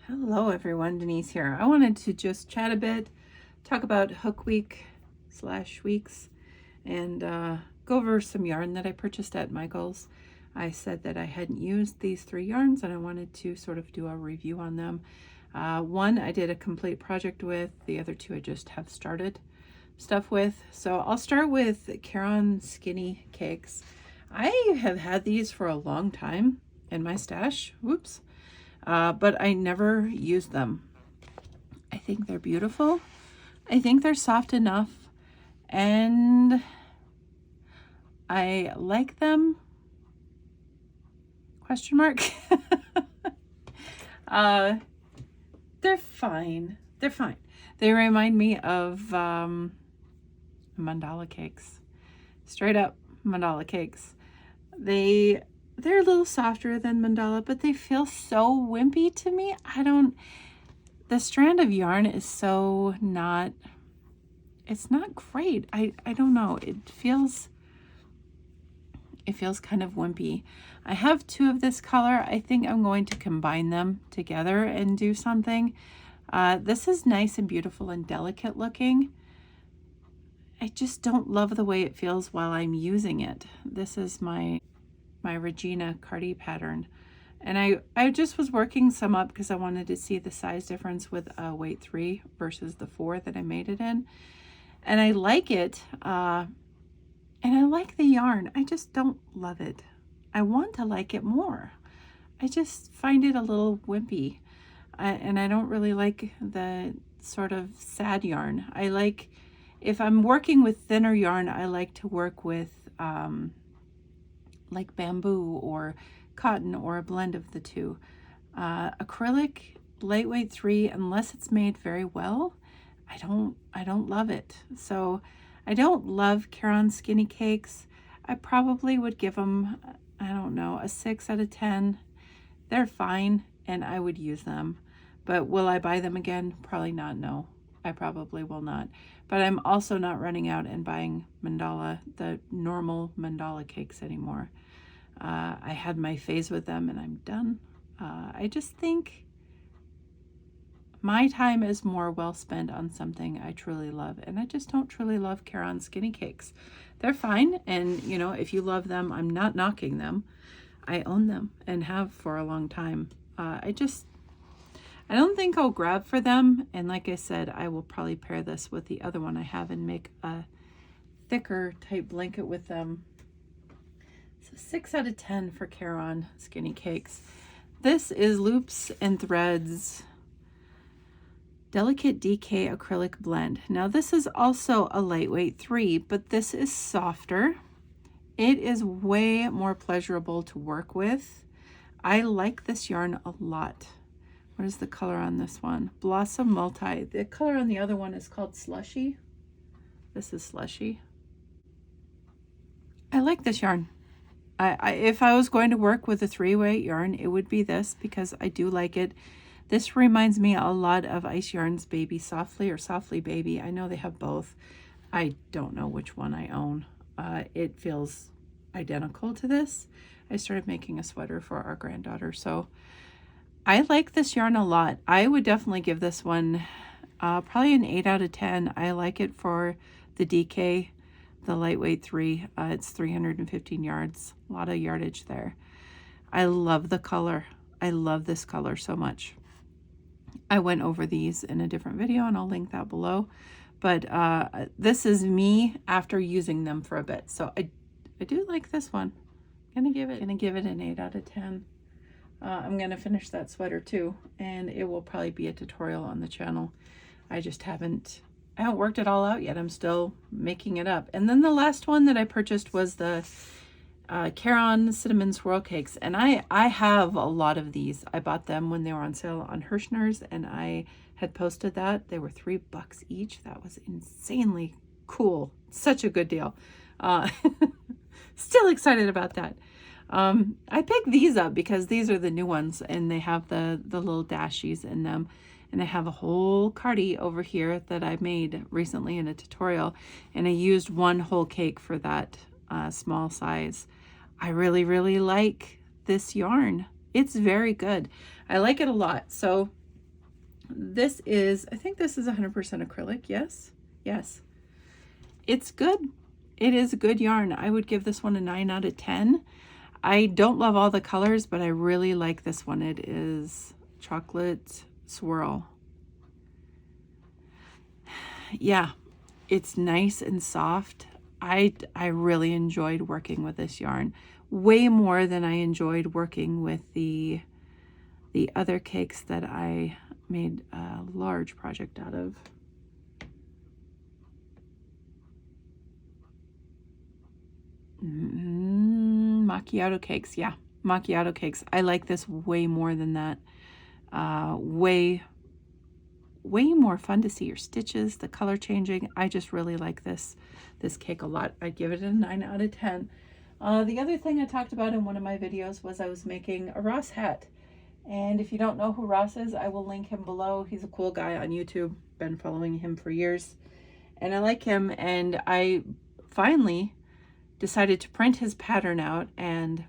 Hello everyone, Denise here. I wanted to just chat a bit, talk about Hook Week / weeks, and go over some yarn that I purchased at Michael's. I said that I hadn't used these 3 yarns and I wanted to sort of do a review on them. One I did a complete project with, the other 2 I just have started stuff with. So I'll start with Caron Skinny Cakes. I have had these for a long time in my stash. Whoops. But I never use them. I think they're beautiful. I think they're soft enough, and I like them. Question mark. They're fine. They're fine. They remind me of mandala cakes. Straight up mandala cakes. They're a little softer than mandala, but they feel so wimpy to me. The strand of yarn is so not, it's not great. I don't know. It feels kind of wimpy. I have 2 of this color. I think I'm going to combine them together and do something. This is nice and beautiful and delicate looking. I just don't love the way it feels while I'm using it. This is my Regina Cardi pattern, and I just was working some up because I wanted to see the size difference with weight 3 versus the 4 that I made it in, and I like it, and I like the yarn. I just don't love it. I want to like it more. I just find it a little wimpy, and I don't really like the sort of sad yarn. I like, if I'm working with thinner yarn, I like to work with like bamboo or cotton or a blend of the 2. Acrylic, lightweight 3, unless it's made very well, I don't love it. So I don't love Caron Skinny Cakes. I probably would give them, I don't know, a 6 out of 10. They're fine and I would use them. But will I buy them again? Probably not, no. I probably will not. But I'm also not running out and buying mandala, the normal mandala cakes anymore. I had my phase with them and I'm done. I just think my time is more well spent on something I truly love, and I just don't truly love Caron Skinny Cakes. They're fine, and you know, if you love them, I'm not knocking them. I own them and have for a long time. I don't think I'll grab for them, and like I said, I will probably pair this with the other one I have and make a thicker type blanket with them. So 6 out of 10 for Caron Skinny Cakes. This is Loops and Threads Delicate DK Acrylic Blend. Now this is also a lightweight 3, but this is softer. It is way more pleasurable to work with. I like this yarn a lot. What is the color on this one? Blossom Multi. The color on the other one is called Slushy. This is Slushy. I like this yarn. If I was going to work with a 3-weight yarn, it would be this because I do like it. This reminds me a lot of Ice Yarn's Baby Softly or Softly Baby. I know they have both. I don't know which one I own. It feels identical to this. I started making a sweater for our granddaughter, so I like this yarn a lot. I would definitely give this one probably an 8 out of 10. I like it for the DK, the lightweight 3. It's 315 yards, a lot of yardage there. I love the color. I love this color so much. I went over these in a different video and I'll link that below. But this is me after using them for a bit. So I do like this one. I'm gonna give it an 8 out of 10. I'm gonna finish that sweater too, and it will probably be a tutorial on the channel. I haven't worked it all out yet. I'm still making it up. And then the last one that I purchased was the Caron Cinnamon Swirl Cakes, and I have a lot of these. I bought them when they were on sale on Hirschner's, and I had posted that. They were $3 each. That was insanely cool. Such a good deal. Still excited about that. I picked these up because these are the new ones, and they have the little dashies in them. And I have a whole Cardi over here that I made recently in a tutorial, and I used one whole cake for that small size. I really, really like this yarn. It's very good. I like it a lot. So This is, I think this is 100% acrylic. Yes. Yes. It's good. It is a good yarn. I would give this one a 9 out of 10. I don't love all the colors, but I really like this one. It is chocolate swirl. Yeah, it's nice and soft. I really enjoyed working with this yarn way more than I enjoyed working with the other cakes that I made a large project out of. Macchiato cakes. Yeah, macchiato cakes. I like this way more than that. Way more fun to see your stitches, the color changing. I just really like this cake a lot. I'd give it a 9 out of 10. The other thing I talked about in one of my videos was I was making a Ross hat. And if you don't know who Ross is, I will link him below. He's a cool guy on YouTube. Been following him for years. And I like him. And I finally decided to print his pattern out. And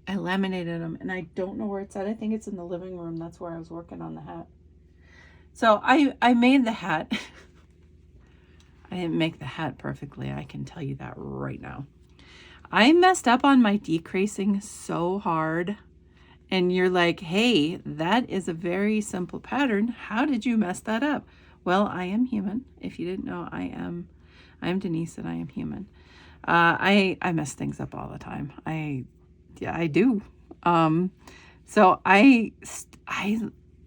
I laminated him. And I don't know where it's at. I think it's in the living room. That's where I was working on the hat. So I made the hat. I didn't make the hat perfectly. I can tell you that right now. I messed up on my decreasing so hard. And you're like, hey, that is a very simple pattern. How did you mess that up? Well, I am human. If you didn't know, I am Denise and I am human. I mess things up all the time. I do. So I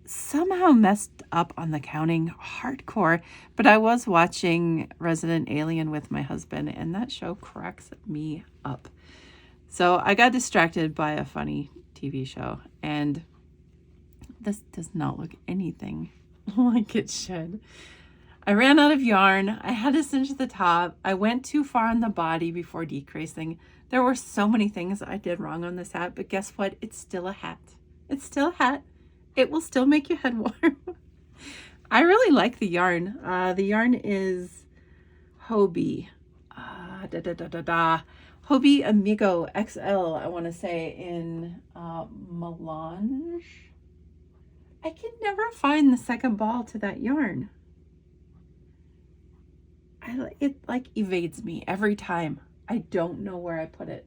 somehow messed up on the counting hardcore, but I was watching Resident Alien with my husband and that show cracks me up. So I got distracted by a funny TV show and this does not look anything like it should. I ran out of yarn. I had to cinch the top. I went too far on the body before decreasing. There were so many things I did wrong on this hat, but guess what? It's still a hat. It's still a hat. It will still make your head warm. I really like the yarn. The yarn is Hobie. Hobie Amigo XL, I want to say, in melange. I can never find the second ball to that yarn. It like evades me every time. I don't know where I put it.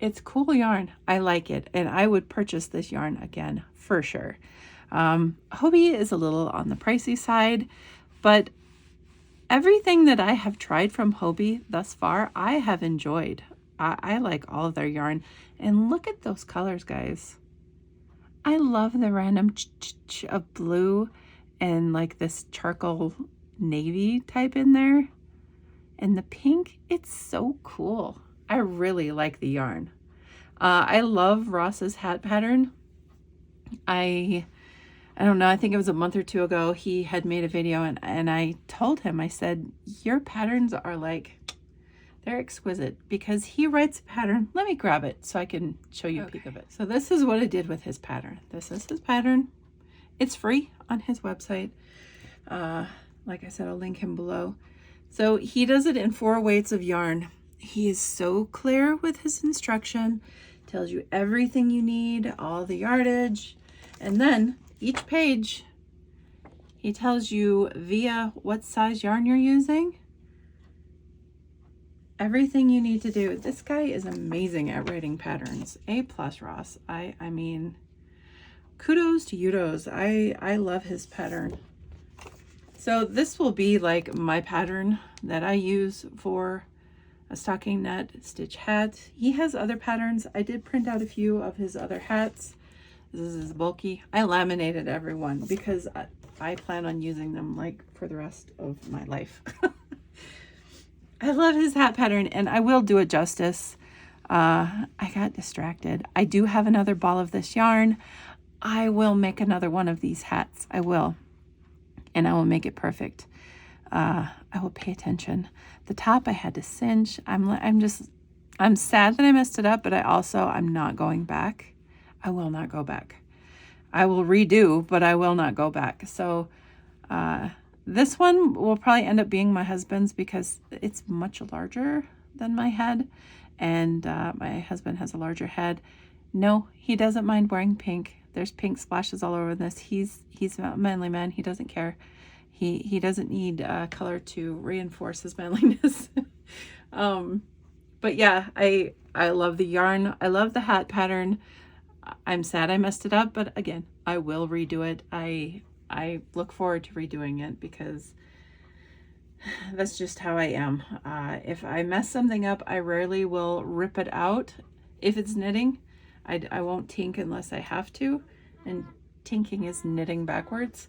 It's cool yarn. I like it. And I would purchase this yarn again for sure. Hobie is a little on the pricey side, but everything that I have tried from Hobie thus far, I have enjoyed. I like all of their yarn. And look at those colors, guys. I love the random of blue and like this charcoal navy type in there. And the pink, it's so cool. I really like the yarn. I love Ross's hat pattern. I don't know, I think it was a month or two ago, he had made a video and I told him, I said, your patterns are like, they're exquisite because he writes a pattern. Let me grab it so I can show you a peek of it. So this is what I did with his pattern. This is his pattern. It's free on his website. Like I said, I'll link him below. So he does it in 4 weights of yarn. He is so clear with his instruction, tells you everything you need, all the yardage, and then each page, he tells you via what size yarn you're using, everything you need to do. This guy is amazing at writing patterns. A+ Ross. I mean, kudos to Udos. I love his pattern. So this will be like my pattern that I use for a stocking net stitch hat. He has other patterns. I did print out a few of his other hats. This is bulky. I laminated everyone because I plan on using them like for the rest of my life. I love his hat pattern and I will do it justice. I got distracted. I do have another ball of this yarn. I will make another one of these hats. I will. And I will make it perfect. I will pay attention. The top I had to cinch. I'm sad that I messed it up, but I'm not going back. I will not go back. I will redo, but I will not go back. So this one will probably end up being my husband's because it's much larger than my head. And my husband has a larger head. No, he doesn't mind wearing pink. There's pink splashes all over this. He's a manly man. He doesn't care. He doesn't need color to reinforce his manliness. But yeah, I love the yarn. I love the hat pattern. I'm sad I messed it up, but again, I will redo it. I look forward to redoing it because that's just how I am. If I mess something up, I rarely will rip it out. If it's knitting, I won't tink unless I have to, and tinking is knitting backwards.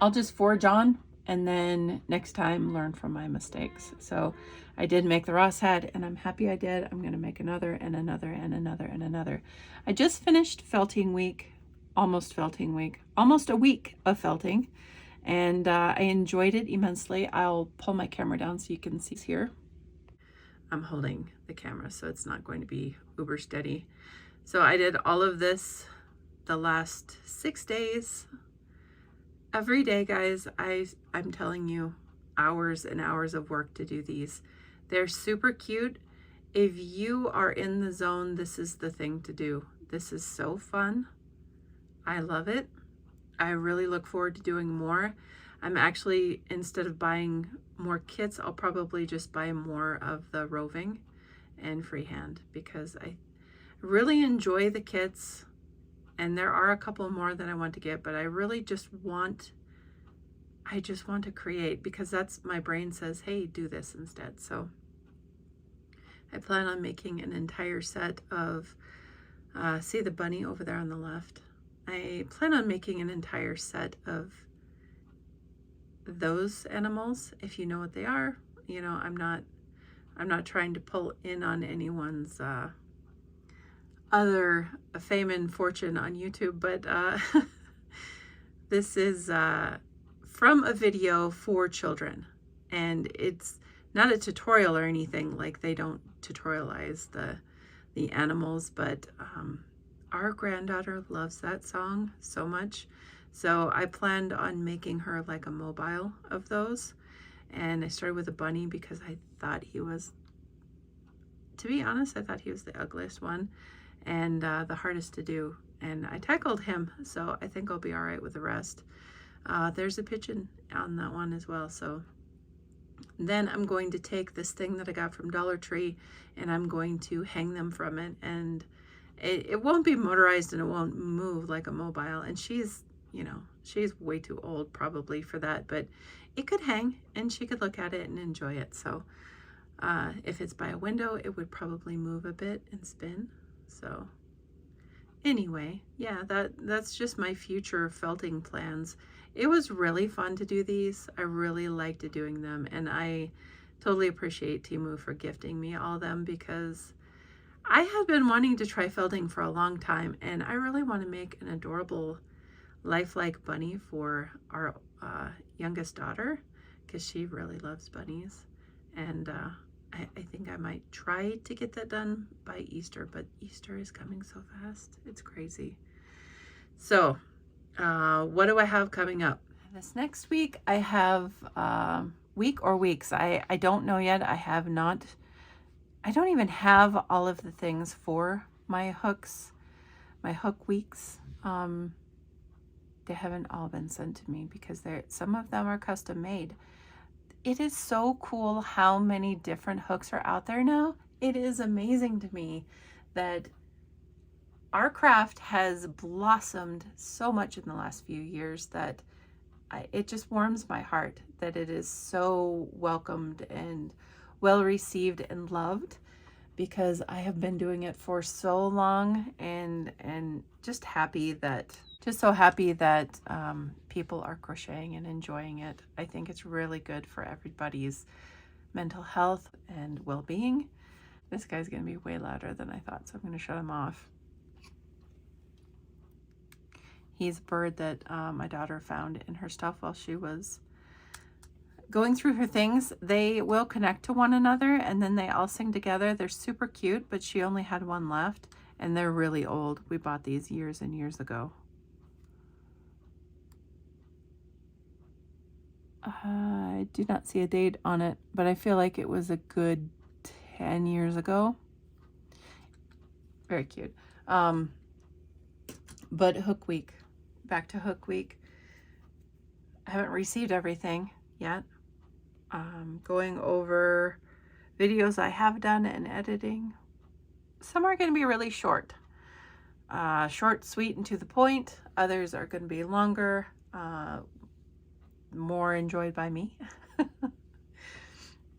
I'll just forge on and then next time learn from my mistakes. So I did make the Ross hat and I'm happy I did. I'm going to make another and another and another and another. I just finished felting week, almost a week of felting, and I enjoyed it immensely. I'll pull my camera down so you can see here. I'm holding the camera so it's not going to be uber steady. So I did all of this the last 6 days. Every day, guys, I'm telling you, hours and hours of work to do these. They're super cute. If you are in the zone, this is the thing to do. This is so fun. I love it. I really look forward to doing more. I'm actually, instead of buying more kits, I'll probably just buy more of the roving and freehand because I really enjoy the kits. And there are a couple more that I want to get, but I really just want to create because that's, my brain says, hey, do this instead. So I plan on making an entire set of, see the bunny over there on the left? I plan on making an entire set of those animals. If you know what they are, you know, I'm not trying to pull in on anyone's, other fame and fortune on YouTube, but this is from a video for children, and it's not a tutorial or anything. Like, they don't tutorialize the animals, but our granddaughter loves that song so much, so I planned on making her like a mobile of those. And I started with a bunny because I thought he was, to be honest, I thought he was the ugliest one and the hardest to do, and I tackled him, so I think I'll be all right with the rest. There's a pigeon on that one as well. So then I'm going to take this thing that I got from Dollar Tree and I'm going to hang them from it, and it won't be motorized and it won't move like a mobile, and she's, you know, she's way too old probably for that, but it could hang and she could look at it and enjoy it. So if it's by a window, it would probably move a bit and spin. So anyway, yeah, that's just my future felting plans. It was really fun to do these. I really liked doing them, and I totally appreciate Temu for gifting me all of them because I have been wanting to try felting for a long time, and I really want to make an adorable lifelike bunny for our youngest daughter because she really loves bunnies, and I think I might try to get that done by Easter, but Easter is coming so fast. It's crazy. So what do I have coming up? This next week I have week or weeks. I don't know yet. I don't even have all of the things for my hooks, my hook weeks. They haven't all been sent to me because some of them are custom made. It is so cool how many different hooks are out there now. It is amazing to me that our craft has blossomed so much in the last few years that it just warms my heart that it is so welcomed and well received and loved, because I have been doing it for so long, and just so happy that people are crocheting and enjoying it. I think it's really good for everybody's mental health and well-being. This guy's going to be way louder than I thought, so I'm going to shut him off. He's a bird that my daughter found in her stuff while she was going through her things. They will connect to one another and then they all sing together. They're super cute, but she only had one left and they're really old. We bought these years and years ago. I do not see a date on it, but I feel like it was a good 10 years ago. Very cute. But Hook Week, back to Hook Week. I haven't received everything yet. Going over videos I have done and editing. Some are going to be really short. Short, sweet, and to the point. Others are going to be longer, more enjoyed by me.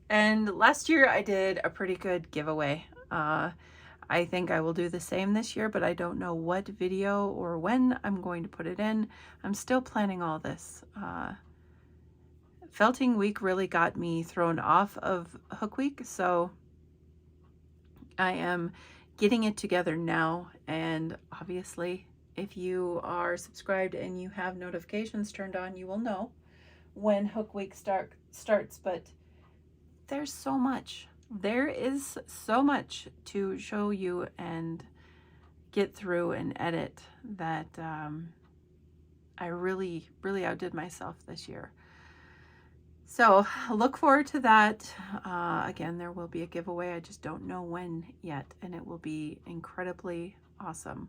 And last year I did a pretty good giveaway. I think I will do the same this year, but I don't know what video or when I'm going to put it in. I'm still planning all this. Felting Week really got me thrown off of Hook Week, so I am getting it together now. And obviously, if you are subscribed and you have notifications turned on, you will know when Hook Week starts. But there's so much. There is so much to show you and get through and edit that I really, really outdid myself this year. So look forward to that. Again, there will be a giveaway. I just don't know when yet, and it will be incredibly awesome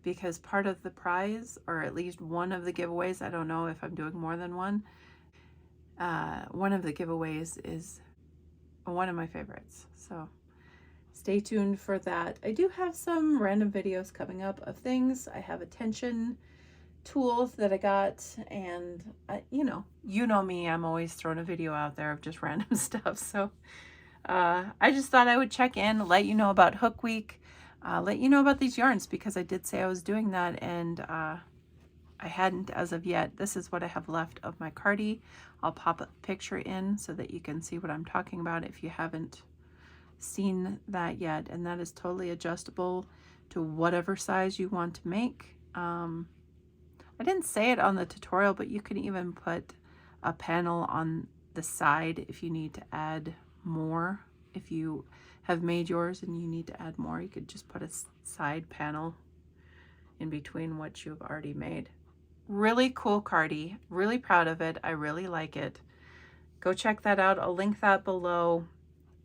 because part of the prize, or at least one of the giveaways, I don't know if I'm doing more than one, one of the giveaways is one of my favorites. So stay tuned for that. I do have some random videos coming up of things. I have attention tools that I got, and you know me, I'm always throwing a video out there of just random stuff. So I just thought I would check in, let you know about Hook Week, let you know about these yarns, because I did say I was doing that, and I hadn't as of yet. This is what I have left of my Cardi. I'll pop a picture in so that you can see what I'm talking about if you haven't seen that yet. And that is totally adjustable to whatever size you want to make. I didn't say it on the tutorial, but you can even put a panel on the side if you need to add more. If you have made yours and you need to add more, you could just put a side panel in between what you've already made. Really cool Cardi. Really proud of it. I really like it. Go check that out. I'll link that below.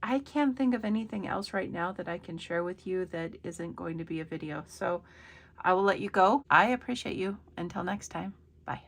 I can't think of anything else right now that I can share with you that isn't going to be a video. So I will let you go. I appreciate you. Until next time. Bye.